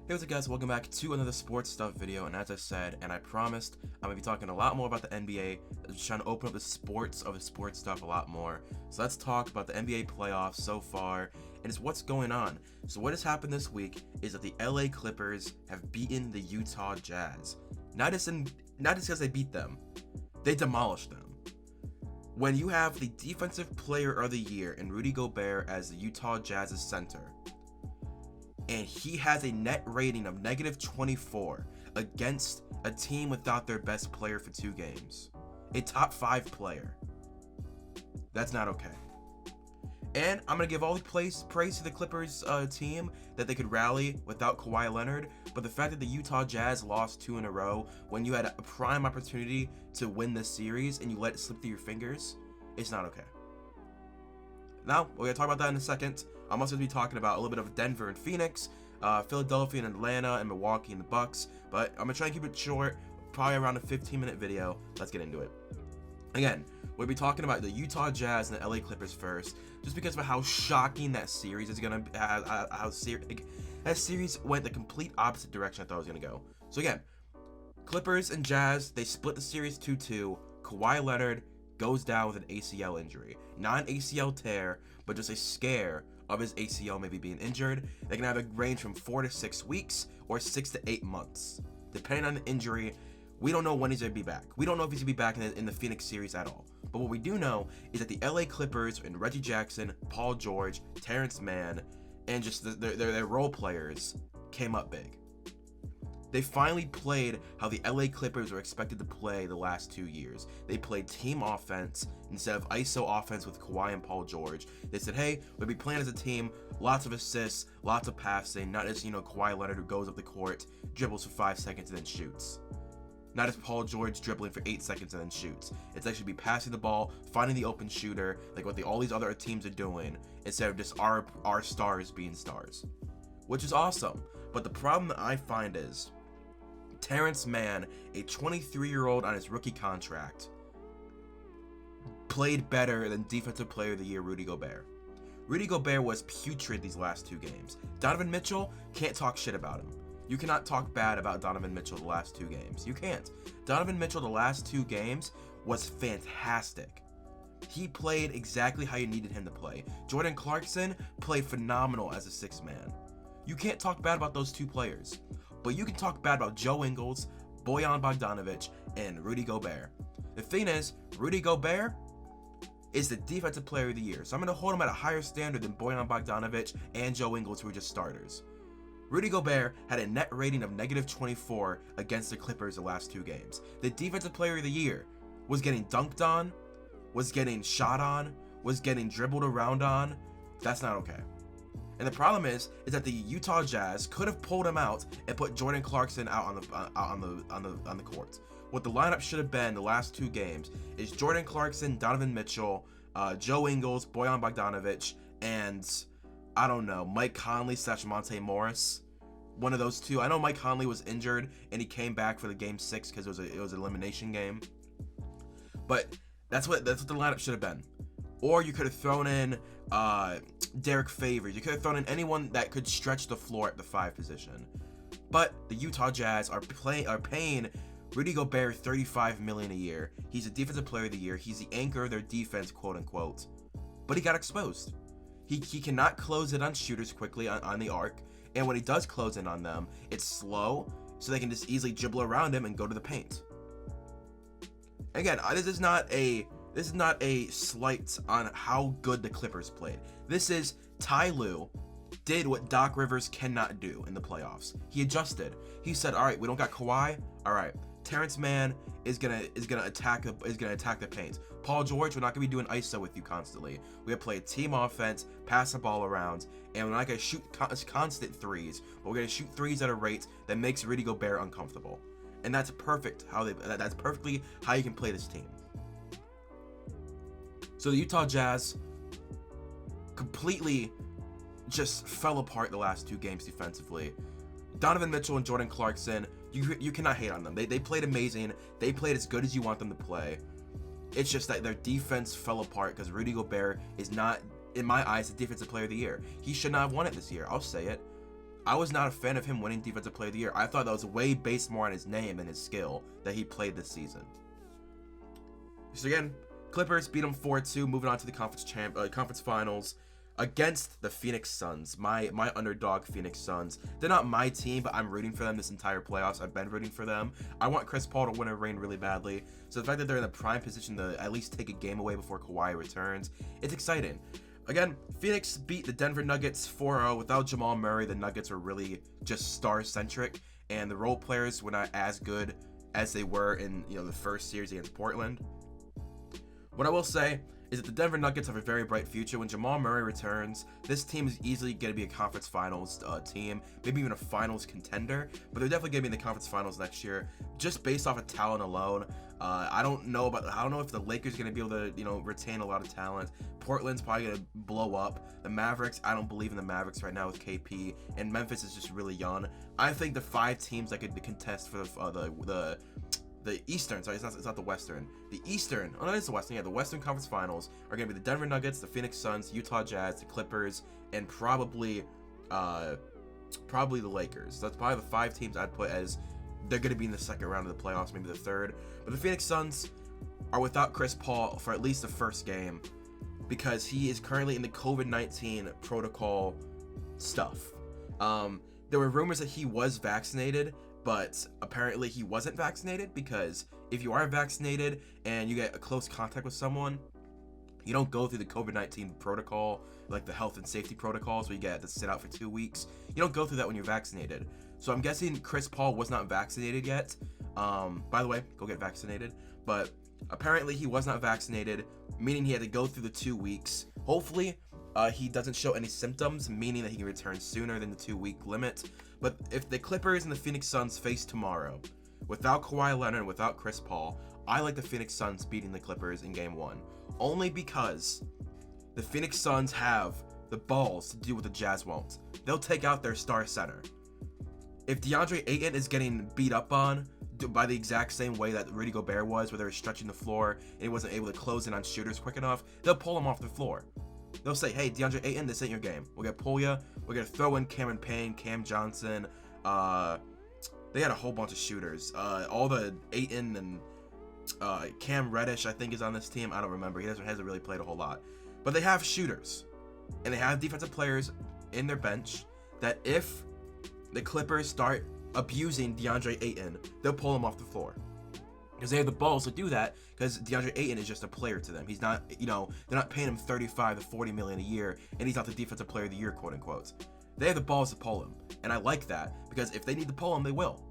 Hey, what's up guys, welcome back to another sports stuff video, and as I said, and I promised, I'm going to be talking a lot more about the NBA, just trying to open up the sports stuff a lot more. So let's talk about the NBA playoffs so far, and it's what's going on. So what has happened this week is that the LA Clippers have beaten the Utah Jazz. Not just because they beat them, they demolished them. When you have the defensive player of the year in Rudy Gobert as the Utah Jazz's center, and he has a net rating of -24 against a team without their best player for 2 games. A top 5 player. That's not okay. And I'm going to give all the praise to the Clippers team that they could rally without Kawhi Leonard, but the fact that the Utah Jazz lost 2 in a row when you had a prime opportunity to win this series and you let it slip through your fingers, it's not okay. Now, we're going to talk about that in a second. I'm also going to be talking about a little bit of Denver and Phoenix, Philadelphia and Atlanta, and Milwaukee and the Bucks. But I'm going to try and keep it short, probably around a 15-minute video. Let's get into it. Again, we'll be talking about the Utah Jazz and the LA Clippers first, just because of how shocking that series is going to be, that series went the complete opposite direction I thought it was going to go. So again, Clippers and Jazz, they split the series 2-2. Kawhi Leonard goes down with an ACL injury. Not an ACL tear, but just a scare of his ACL maybe being injured. They can have a range from 4 to 6 weeks or 6 to 8 months. Depending on the injury, we don't know when he's going to be back. We don't know if he's going to be back in the Phoenix series at all. But what we do know is that the LA Clippers and Reggie Jackson, Paul George, Terrence Mann, and just their role players came up big. They finally played how the LA Clippers were expected to play the last 2 years. They played team offense instead of ISO offense with Kawhi and Paul George. They said, hey, we'll be playing as a team, lots of assists, lots of passing, not as, Kawhi Leonard who goes up the court, dribbles for 5 seconds and then shoots. Not as Paul George dribbling for 8 seconds and then shoots. It's actually be passing the ball, finding the open shooter, like what all these other teams are doing, instead of just our stars being stars. Which is awesome. But the problem that I find is, Terrence Mann, a 23-year-old on his rookie contract, played better than Defensive Player of the Year Rudy Gobert. Rudy Gobert was putrid these last 2 games. Donovan Mitchell, can't talk shit about him. You cannot talk bad about Donovan Mitchell the last 2 games. You can't. Donovan Mitchell the last 2 games was fantastic. He played exactly how you needed him to play. Jordan Clarkson played phenomenal as a 6th man. You can't talk bad about those 2 players. But you can talk bad about Joe Ingles, Bojan Bogdanovic, and Rudy Gobert. The thing is, Rudy Gobert is the Defensive Player of the Year, so I'm going to hold him at a higher standard than Bojan Bogdanovic and Joe Ingles, who are just starters. Rudy Gobert had a net rating of -24 against the Clippers the last 2 games. The Defensive Player of the Year was getting dunked on, was getting shot on, was getting dribbled around on. That's not okay. And the problem is that the Utah Jazz could have pulled him out and put Jordan Clarkson out on the court. What the lineup should have been the last 2 games is Jordan Clarkson, Donovan Mitchell, Joe Ingles, Bojan Bogdanovic, and I don't know, Mike Conley / Monte Morris. One of those 2. I know Mike Conley was injured and he came back for the game 6 because it was an elimination game. But that's what the lineup should have been. Or you could have thrown in Derek Favors. You could have thrown in anyone that could stretch the floor at the 5 position. But the Utah Jazz are paying Rudy Gobert $35 million a year. He's a Defensive Player of the Year. He's the anchor of their defense, quote unquote. But he got exposed. He cannot close it on shooters quickly on the arc. And when he does close in on them, it's slow, so they can just easily dribble around him and go to the paint. Again, this is not a slight on how good the Clippers played. This is Ty Lue did what Doc Rivers cannot do in the playoffs. He adjusted. He said, "All right, we don't got Kawhi. All right, Terrence Mann is gonna attack the paint. Paul George, we're not gonna be doing ISO with you constantly. We gotta play a team offense, pass the ball around, and we're not gonna shoot constant threes. But we're gonna shoot threes at a rate that makes Rudy Gobert uncomfortable." And that's perfect. That's perfectly how you can play this team. So the Utah Jazz completely just fell apart the last 2 games defensively. Donovan Mitchell and Jordan Clarkson, you cannot hate on them. They played amazing. They played as good as you want them to play. It's just that their defense fell apart because Rudy Gobert is not, in my eyes, the Defensive Player of the Year. He should not have won it this year. I'll say it. I was not a fan of him winning Defensive Player of the Year. I thought that was way based more on his name and his skill that he played this season. So again, Clippers beat them 4-2, moving on to the conference finals against the Phoenix Suns, my underdog Phoenix Suns. They're not my team, but I'm rooting for them this entire playoffs. I've been rooting for them. I want Chris Paul to win a ring really badly. So the fact that they're in the prime position to at least take a game away before Kawhi returns, it's exciting. Again, Phoenix beat the Denver Nuggets 4-0. Without Jamal Murray, the Nuggets were really just star-centric, and the role players were not as good as they were in the first series against Portland. What I will say is that the Denver Nuggets have a very bright future. When Jamal Murray returns, this team is easily going to be a conference finals team, maybe even a finals contender, but they're definitely going to be in the conference finals next year, just based off of talent alone. I don't know if the Lakers are going to be able to, retain a lot of talent. Portland's probably going to blow up. The Mavericks, I don't believe in the Mavericks right now with KP, and Memphis is just really young. I think the 5 teams that could contest for the Eastern, sorry, it's not the Western. The Eastern, oh no, it's the Western, yeah, the Western Conference Finals are going to be the Denver Nuggets, the Phoenix Suns, Utah Jazz, the Clippers, and probably the Lakers. That's probably the 5 teams I'd put as they're going to be in the second round of the playoffs, maybe the third. But the Phoenix Suns are without Chris Paul for at least the first game because he is currently in the COVID-19 protocol stuff. There were rumors that he was vaccinated, but apparently he wasn't vaccinated, because if you are vaccinated and you get a close contact with someone, you don't go through the COVID-19 protocol, like the health and safety protocols where you get to sit out for 2 weeks. You don't go through that when you're vaccinated. So I'm guessing Chris Paul was not vaccinated yet. By the way, go get vaccinated. But apparently he was not vaccinated, meaning he had to go through the 2 weeks. Hopefully he doesn't show any symptoms, meaning that he can return sooner than the 2-week limit. But if the Clippers and the Phoenix Suns face tomorrow, without Kawhi Leonard, without Chris Paul, I like the Phoenix Suns beating the Clippers in Game 1. Only because the Phoenix Suns have the balls to do what the Jazz won't. They'll take out their star center. If DeAndre Ayton is getting beat up on by the exact same way that Rudy Gobert was, where they were stretching the floor and he wasn't able to close in on shooters quick enough, they'll pull him off the floor. They'll say, hey, DeAndre Ayton, this ain't your game. We're going to pull you. We're going to throw in Cameron Payne, Cam Johnson. They had a whole bunch of shooters. All the Ayton and Cam Reddish, I think, is on this team. I don't remember. He hasn't really played a whole lot. But they have shooters. And they have defensive players in their bench that if the Clippers start abusing DeAndre Ayton, they'll pull him off the floor. Because they have the balls to do that, because DeAndre Ayton is just a player to them. He's not, they're not paying him $35 to $40 million a year, and he's not the defensive player of the year, quote unquote. They have the balls to pull him, and I like that, because if they need to pull him, they will.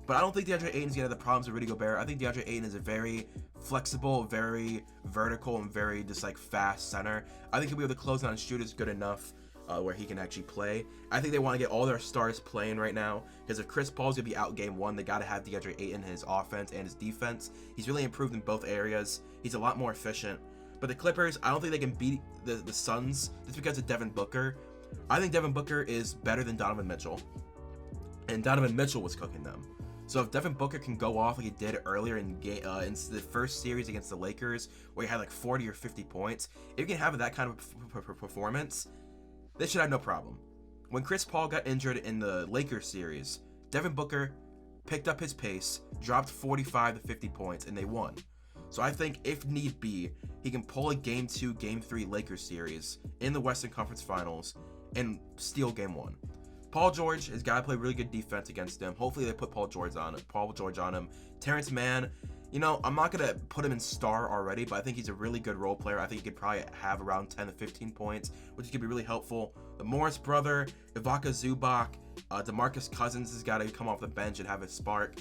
But I don't think DeAndre Ayton's gonna have the problems with Rudy Gobert. I think DeAndre Ayton is a very flexible, very vertical, and very just fast center. I think he'll be able to close on shooters good enough where he can actually play. I think they want to get all their stars playing right now, because if Chris Paul's gonna be out Game 1, they gotta have DeAndre Ayton in his offense and his defense. He's really improved in both areas. He's a lot more efficient. But the Clippers, I don't think they can beat the Suns just because of Devin Booker. I think Devin Booker is better than Donovan Mitchell, and Donovan Mitchell was cooking them. So if Devin Booker can go off like he did earlier in the first series against the Lakers, where he had 40 or 50 points, if you can have that kind of performance, they should have no problem. When Chris Paul got injured in the Lakers series, Devin Booker picked up his pace, dropped 45 to 50 points, and they won. So I think if need be, he can pull a Game 2, Game 3 Lakers series in the Western Conference Finals and steal Game 1. Paul George has got to play really good defense against him. Hopefully they put Paul George on him. Terrence Mann, I'm not going to put him in star already, but I think he's a really good role player. I think he could probably have around 10 to 15 points, which could be really helpful. The Morris brother, Ivica Zubac, DeMarcus Cousins has got to come off the bench and have a spark.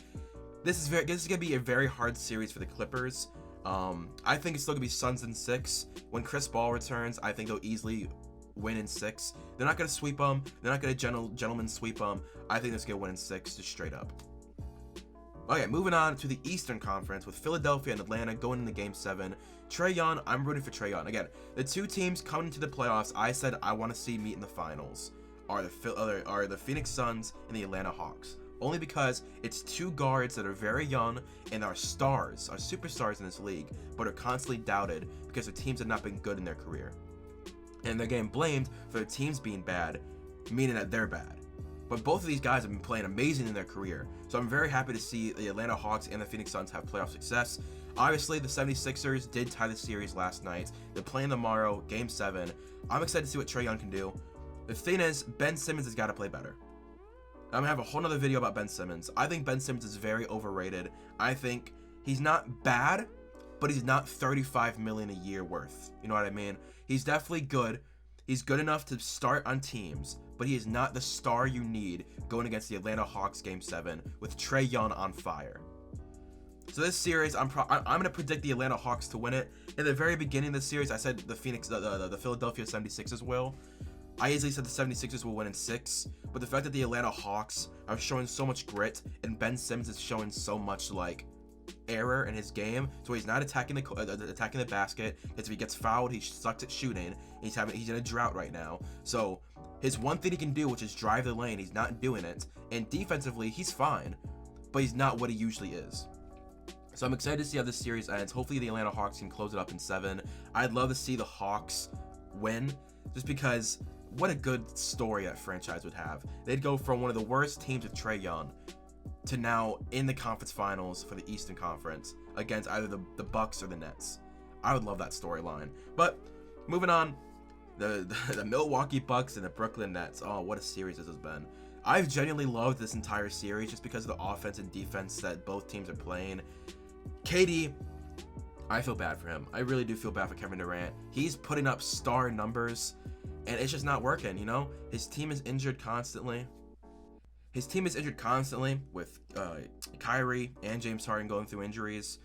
This is going to be a very hard series for the Clippers. I think it's still going to be Suns in 6. When Chris Paul returns, I think they'll easily win in 6. They're not going to sweep them. They're not going to gentlemen sweep them. I think they're going to win in 6, just straight up. Okay, moving on to the Eastern Conference with Philadelphia and Atlanta going into Game 7. Trae Young, I'm rooting for Trae Young. Again, the two teams coming into the playoffs I said I want to see meet in the finals are the Phoenix Suns and the Atlanta Hawks. Only because it's two guards that are very young and are stars, are superstars in this league, but are constantly doubted because their teams have not been good in their career. And they're getting blamed for their teams being bad, meaning that they're bad. But both of these guys have been playing amazing in their career. So I'm very happy to see the Atlanta Hawks and the Phoenix Suns have playoff success. Obviously, the 76ers did tie the series last night. They're playing tomorrow, Game 7. I'm excited to see what Trae Young can do. The thing is, Ben Simmons has got to play better. I'm going to have a whole nother video about Ben Simmons. I think Ben Simmons is very overrated. I think he's not bad, but he's not $35 million a year worth. You know what I mean? He's definitely good. He's good enough to start on teams, but he is not the star you need going against the Atlanta Hawks Game 7 with Trae Young on fire. So this series, I'm going to predict the Atlanta Hawks to win it. In the very beginning of the series, I said the Philadelphia 76ers will. I easily said the 76ers will win in 6, but the fact that the Atlanta Hawks are showing so much grit and Ben Simmons is showing so much like error in his game, so he's not attacking the basket. Because if he gets fouled, he sucks at shooting. He's in a drought right now. So his one thing he can do, which is drive the lane, he's not doing it. And defensively, he's fine, but he's not what he usually is. So I'm excited to see how this series ends. Hopefully the Atlanta Hawks can close it up in 7. I'd love to see the Hawks win, just because what a good story that franchise would have. They'd go from one of the worst teams with Trae Young to now in the conference finals for the Eastern Conference against either the Bucks or the Nets. I would love that storyline. But moving on, the Milwaukee Bucks and the Brooklyn Nets. Oh, what a series this has been. I've genuinely loved this entire series just because of the offense and defense that both teams are playing. KD, I feel bad for him. I really do feel bad for Kevin Durant. He's putting up star numbers, and it's just not working, you know? His team is injured constantly. With Kyrie and James Harden going through injuries.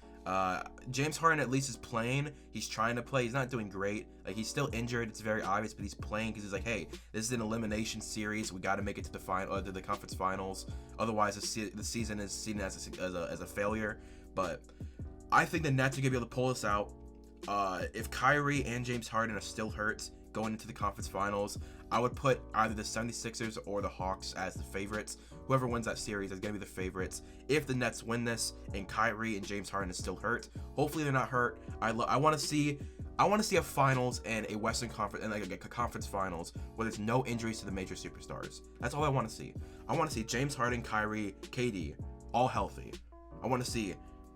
James Harden at least is playing. He's trying to play. He's not doing great. Like, he's still injured. It's very obvious, but he's playing because he's like, hey, this is an elimination series. We got to make it to the conference finals. Otherwise, the season is seen as a failure. But I think the Nets are gonna be able to pull this out. If Kyrie and James Harden are still hurt going into the conference finals, I would put either the 76ers or the Hawks as the favorites. Whoever wins that series is going to be the favorites. If the Nets win this and Kyrie and James Harden is still hurt, hopefully they're not hurt. I want to see a finals and a Western Conference and like a conference finals where there's no injuries to the major superstars. That's all I want to see. I want to see James Harden, Kyrie, KD all healthy. I want to see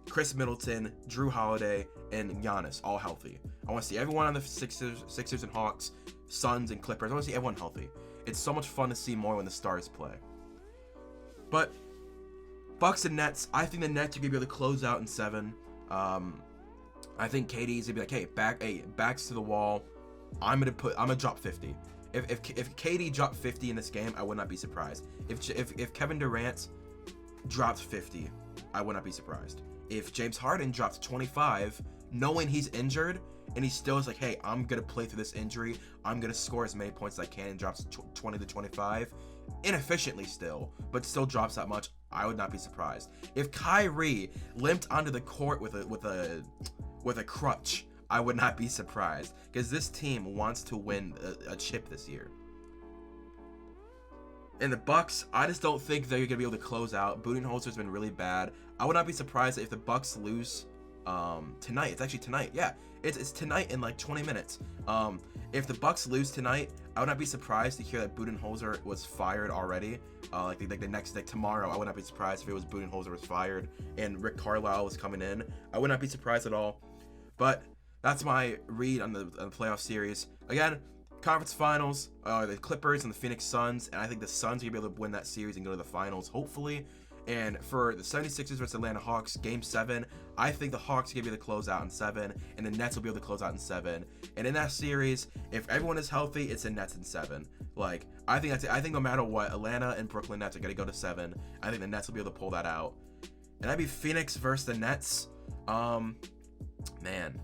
Chris Middleton, Drew Holiday, and Giannis all healthy. I want to see everyone on the Sixers and Hawks, Suns and Clippers. I want to see everyone healthy. It's so much fun to see more when the stars play. But Bucks and Nets, I think the Nets are gonna be able to close out in 7. I think KD's gonna be like, hey, backs to the wall. I'm gonna drop 50. If KD dropped 50 in this game, I would not be surprised. If Kevin Durant dropped 50, I would not be surprised. If James Harden dropped 25, knowing he's injured, and he still is like, hey, I'm gonna play through this injury, I'm gonna score as many points as I can, and drops 20 to 25, inefficiently still, but still drops that much, I would not be surprised. If Kyrie limped onto the court with a crutch, I would not be surprised, because this team wants to win a chip this year. And the Bucks, I just don't think they're gonna be able to close out. Budenholzer's been really bad. I would not be surprised if the Bucks lose tonight. It's actually tonight. Yeah, it's tonight in like 20 minutes. If the Bucks lose tonight, I would not be surprised to hear that Budenholzer was fired already. Like the next day, tomorrow, I would not be surprised if it was Budenholzer was fired and Rick Carlisle was coming in. I would not be surprised at all. But that's my read on the playoff series. Again, conference finals, the Clippers and the Phoenix Suns, and I think the Suns are gonna be able to win that series and go to the finals, hopefully. And for the 76ers versus Atlanta Hawks, Game 7, I think the Hawks are going to be able to close out in 7, and the Nets will be able to close out in 7. And in that series, if everyone is healthy, it's the Nets in 7. Like, I think no matter what, Atlanta and Brooklyn Nets are going to go to 7. I think the Nets will be able to pull that out. And that'd be Phoenix versus the Nets. Man,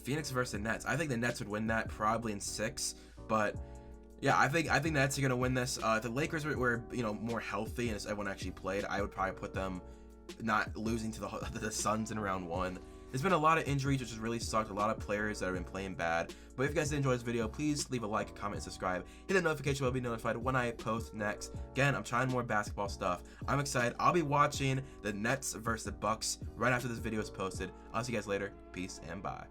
Phoenix versus the Nets. I think the Nets would win that probably in 6, but yeah, I think the Nets are gonna win this. If the Lakers were more healthy and as everyone actually played, I would probably put them not losing to the Suns in round 1. There's been a lot of injuries, which has really sucked. A lot of players that have been playing bad. But if you guys did enjoy this video, please leave a like, comment, and subscribe. Hit the notification bell to be notified when I post next. Again, I'm trying more basketball stuff. I'm excited. I'll be watching the Nets versus the Bucks right after this video is posted. I'll see you guys later. Peace and bye.